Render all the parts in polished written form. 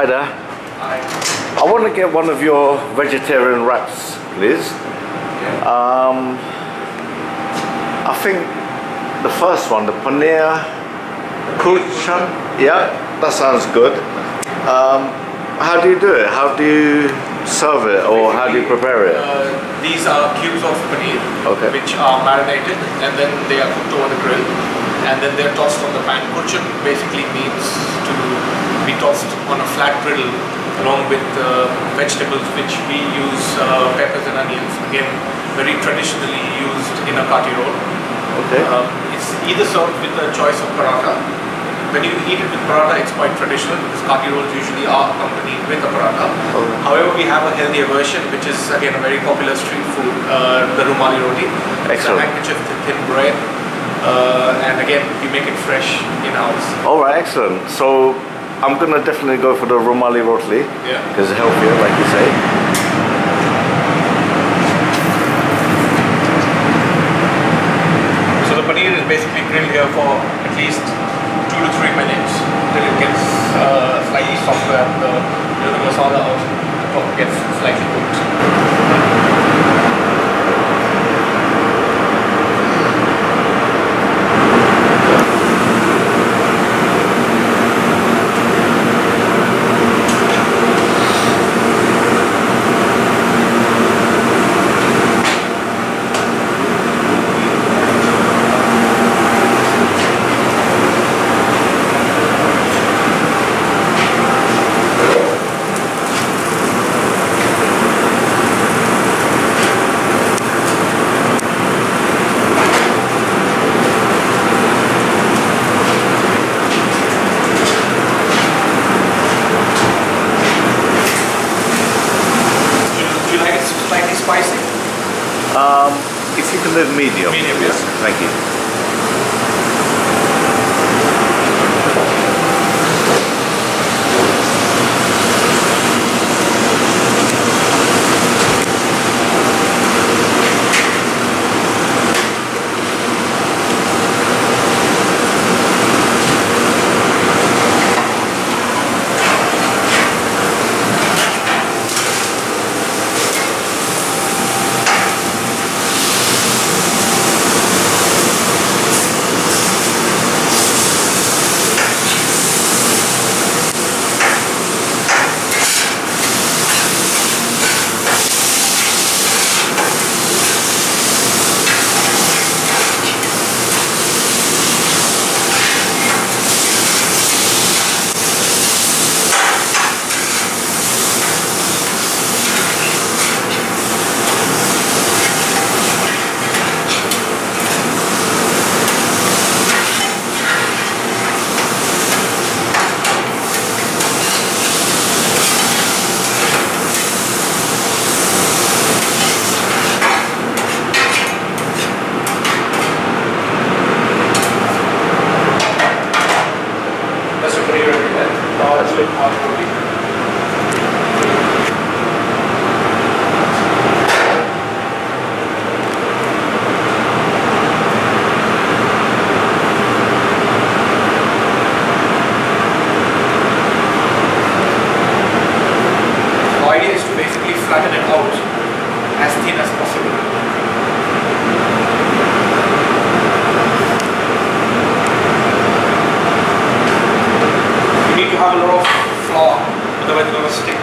Hi there. Hi. I want to get one of your vegetarian wraps, please. I think the first one, the Paneer Khurchan. Yeah, that sounds good. How do you do it? How do you serve it, or how do you prepare it? These are cubes of paneer, which are marinated and then they are cooked over the grill and then they're tossed on the pan. Khurchan basically means to be tossed on a flat griddle along with vegetables, which we use peppers and onions. Again, very traditionally used in a kati roll. It's either served with a choice of paratha. When you eat it with paratha, it's quite traditional because kati rolls usually are accompanied with a paratha. However, we have a healthier version, which is again a very popular street food, the Roomali Roti. It's a handkerchief thin bread, and again, we make it fresh in-house. Alright, excellent. So I'm gonna definitely go for the Roomali Rotli, because it's healthier, like you say. So the paneer is basically grilled here for at least 2 to 3 minutes till it gets slightly softer and the masala also gets slightly cooked. If you can live medium. Medium, yes. Thank you. Flatten it out as thin as possible. You need to have a lot of flour, otherwise it's going to stick.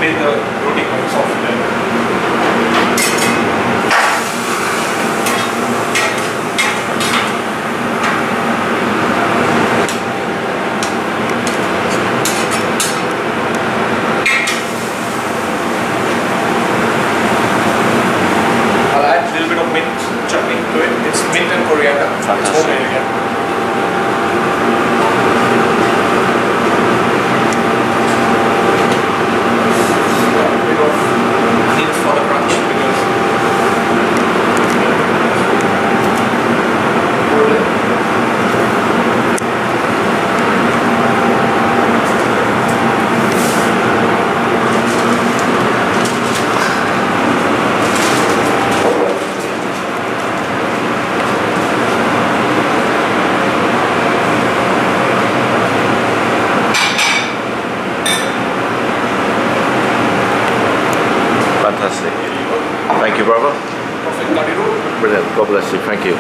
way the roti comes off there. Mint and coriander. It's homemade again. A bit of onions for the crunch because fantastic. Thank you, brother. perfect curry roll. Brilliant. God bless you. Thank you.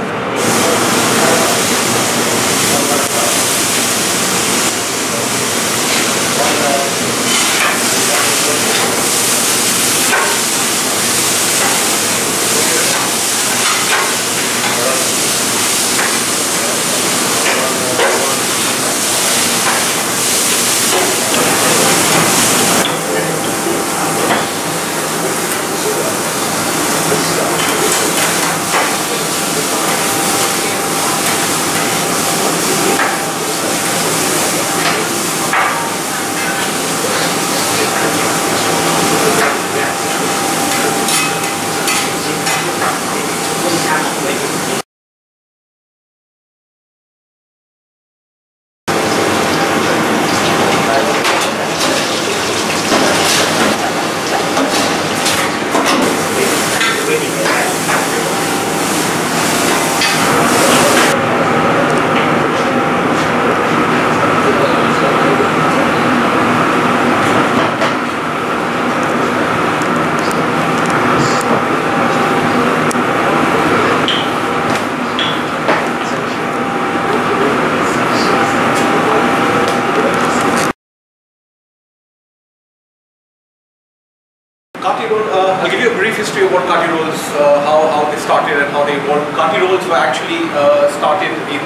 Kati roll, I'll give you a brief history of what Kati rolls, how they started and how they evolved. Kati rolls were actually started in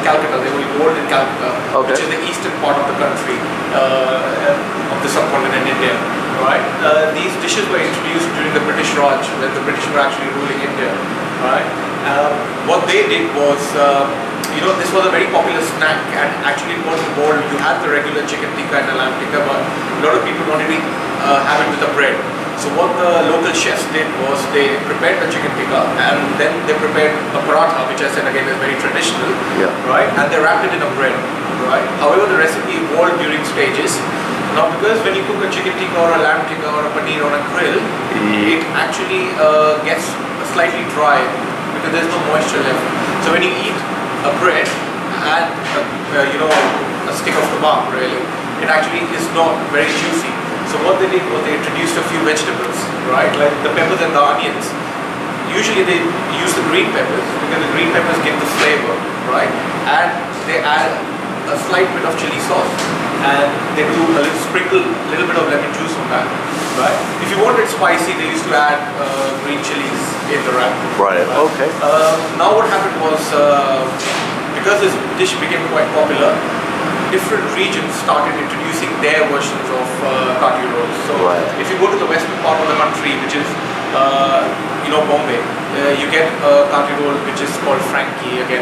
Calcutta. They were evolved in Calcutta, which is the eastern part of the country, of the subcontinent India. Right? These dishes were introduced during the British Raj, when the British were actually ruling India. Right? What they did was, this was a very popular snack, and actually it was involved. You had the regular chicken tikka and the lamb tikka, but a lot of people wanted to have it with the bread. So what the local chefs did was they prepared the chicken tikka and then they prepared a paratha, which I said again is very traditional, right? And they wrapped it in a bread, right? However, the recipe evolved during stages. Now, because when you cook a chicken tikka or a lamb tikka or a paneer on a grill, it actually gets slightly dry because there's no moisture left. So when you eat a bread and a stick of kebab, really, it actually is not very juicy. So what they did was they introduced a few vegetables, right, like the peppers and the onions. Usually they use the green peppers because the green peppers give the flavor, right, and they add a slight bit of chili sauce and they do a little bit of lemon juice on that, right. If you want it spicy, they used to add green chilies in the wrap. Right, okay. Now what happened was, because this dish became quite popular, different regions started introducing their versions of Kati rolls. So if you go to the western part of the country, which is Bombay, you get a Kati roll which is called Frankie again.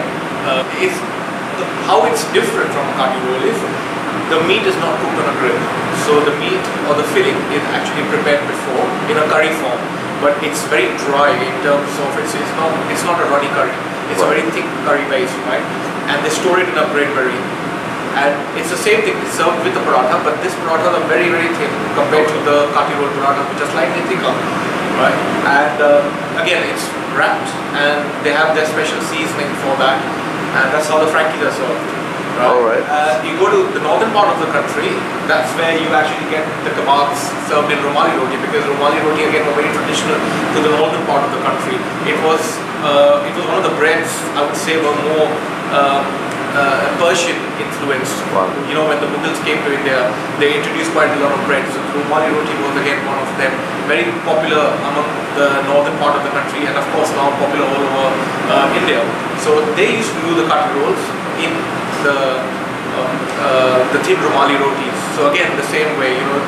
How it's different from a Kati roll is the meat is not cooked on a grill. So the meat or the filling is actually prepared before in a curry form, but it's very dry in terms of it's not a runny curry. It's a very thick curry base, right? And they store it in a bread berry. And it's the same thing, it's served with the paratha, but this paratha are very, very thin compared to the Kati roll paratha, which are slightly thicker, right? And again, it's wrapped, and they have their special seasoning for that, and that's how the Frankies are served, right? You go to the northern part of the country, that's where you actually get the kebabs served in Roomali Roti, because Roomali Roti again were very traditional to the northern part of the country. It was one of the breads, I would say, were more Persian influenced. Wow. You know, when the Mughals came to India, they introduced quite a lot of bread. So Roomali Roti was again one of them. Very popular among the northern part of the country, and of course now popular all over India. So they used to do the kati rolls in the thin Roomali rotis. So again, the same way, you know.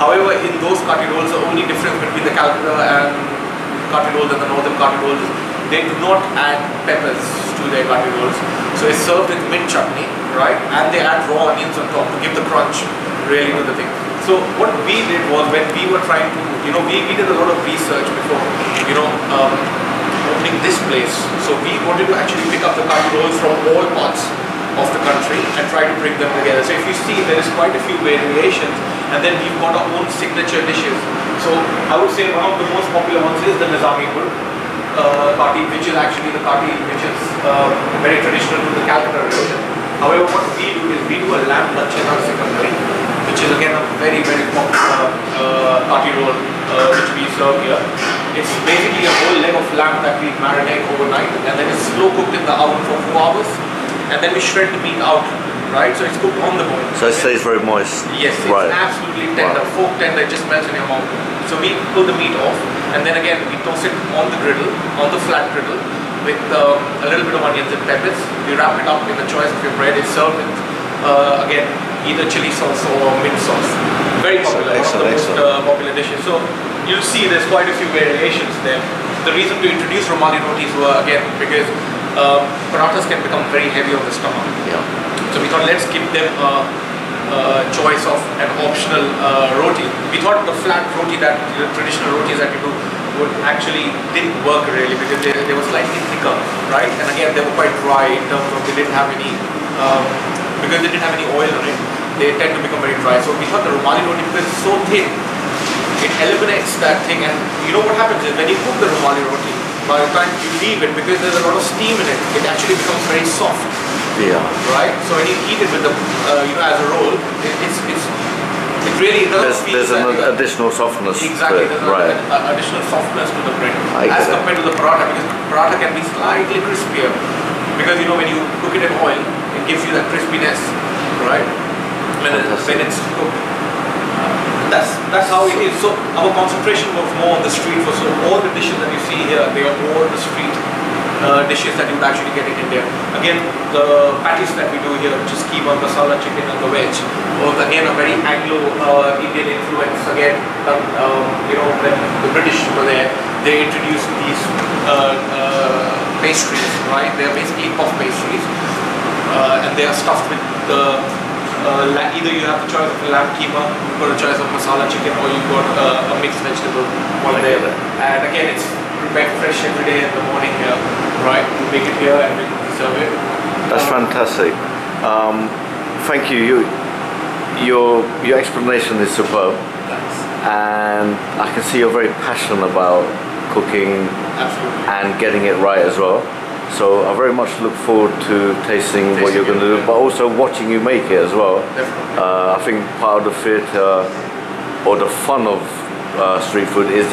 However, in those kati rolls, the only difference between the Calcutta and kati rolls and the northern kati rolls is they do not add peppers to their kati rolls. So it's served with mint chutney, right? And they add raw onions on top to give the crunch really to the thing. So what we did was, when we were trying to, you know, we did a lot of research before, you know, opening this place. So we wanted to actually pick up the kati rolls from all parts of the country and try to bring them together. So if you see, there is quite a few variations, and then we've got our own signature dishes. So I would say one of the most popular ones is the Nizamipur kati, which is actually the kati which is very traditional to the Calcutta region. However, what we do is we do a lamb lachena secondary, which is again a very popular kati roll which we serve here. It's basically a whole leg of lamb that we marinate overnight, and then it's slow cooked in the oven for 4 hours, and then we shred the meat out, right? So it's cooked on the bone. So it stays very moist. Yes, it's absolutely tender, fork tender, it just melts in your mouth. So we pull the meat off, and then again we toss it on the griddle, on the flat griddle, with a little bit of onions and peppers. We wrap it up in the choice of your bread. It's served with, again, either chili sauce or mint sauce. Very popular, one of the most popular dishes. So you'll see there's quite a few variations there. The reason to introduce Roomali rotis were, again, because parathas can become very heavy on the stomach. Yeah. So we thought, let's give them choice of an optional roti. We thought the flat roti, that the traditional rotis that we do, would actually didn't work really, because they were slightly thicker, right? And again, they were quite dry in terms of they didn't have any, because they didn't have any oil on it, they tend to become very dry. So we thought the Roomali roti, because it's so thin, it eliminates that thing. And you know what happens is, when you cook the Roomali roti, by the time you leave it, because there's a lot of steam in it, it actually becomes very soft. Yeah. Right? So when you eat it with the, you know, as a roll, it really does feel there's an additional softness. Exactly, there's an additional softness to the bread as compared to the paratha, because paratha can be slightly crispier, because you know, when you cook it in oil, it gives you that crispiness, right? When it's cooked. That's how it is. So our concentration was more on the street food. So all the dishes that you see here, they are all the street dishes that you would actually get in India. Again, the patties that we do here, which is keema, masala chicken and the veg, was again a very Anglo-Indian influence. Again, you know, when the British were there, they introduced these pastries, right? They are basically puff pastries, and they are stuffed with the either you have the choice of lamb keema, you've got a choice of masala chicken, or you've got a mixed vegetable one there. And again, it's prepared fresh every day in the morning here, right? We make it here and we serve it. That's fantastic. Thank you. Your explanation is superb. Thanks. And I can see you're very passionate about cooking. Absolutely. And getting it right as well. So I very much look forward to tasting what you're going to do, but also watching you make it as well. Definitely. I think part of the theatre or the fun of street food is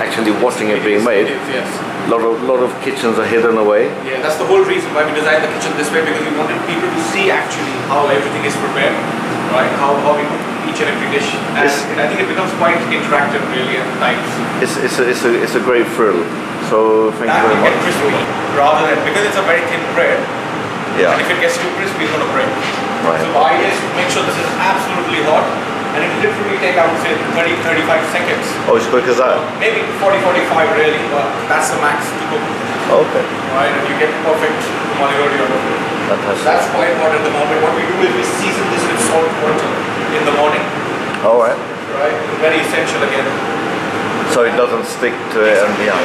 actually watching it being made. Yes. Lot of kitchens are hidden away. Yeah, that's the whole reason why we designed the kitchen this way, because we wanted people to see actually how everything is prepared, right? How we cook each and every dish, and I think it becomes quite interactive really at times. It's a great thrill. So thank you very much. Get crispy, rather than, because it's a very thin bread. Yeah. And if it gets too crispy, it's going to break. Right. So the idea is to make sure this is absolutely hot, and it will literally take, I would say, 30-35 seconds. Oh, as quick as that? Maybe 40-45 really, but that's the max to cook. Okay. Right, and you get perfect Roomali roti out of it. Fantastic. That's quite hot at the moment. What we do is we season this with salt water in the morning. All right. Right, very essential again. So it doesn't stick to it, and yeah.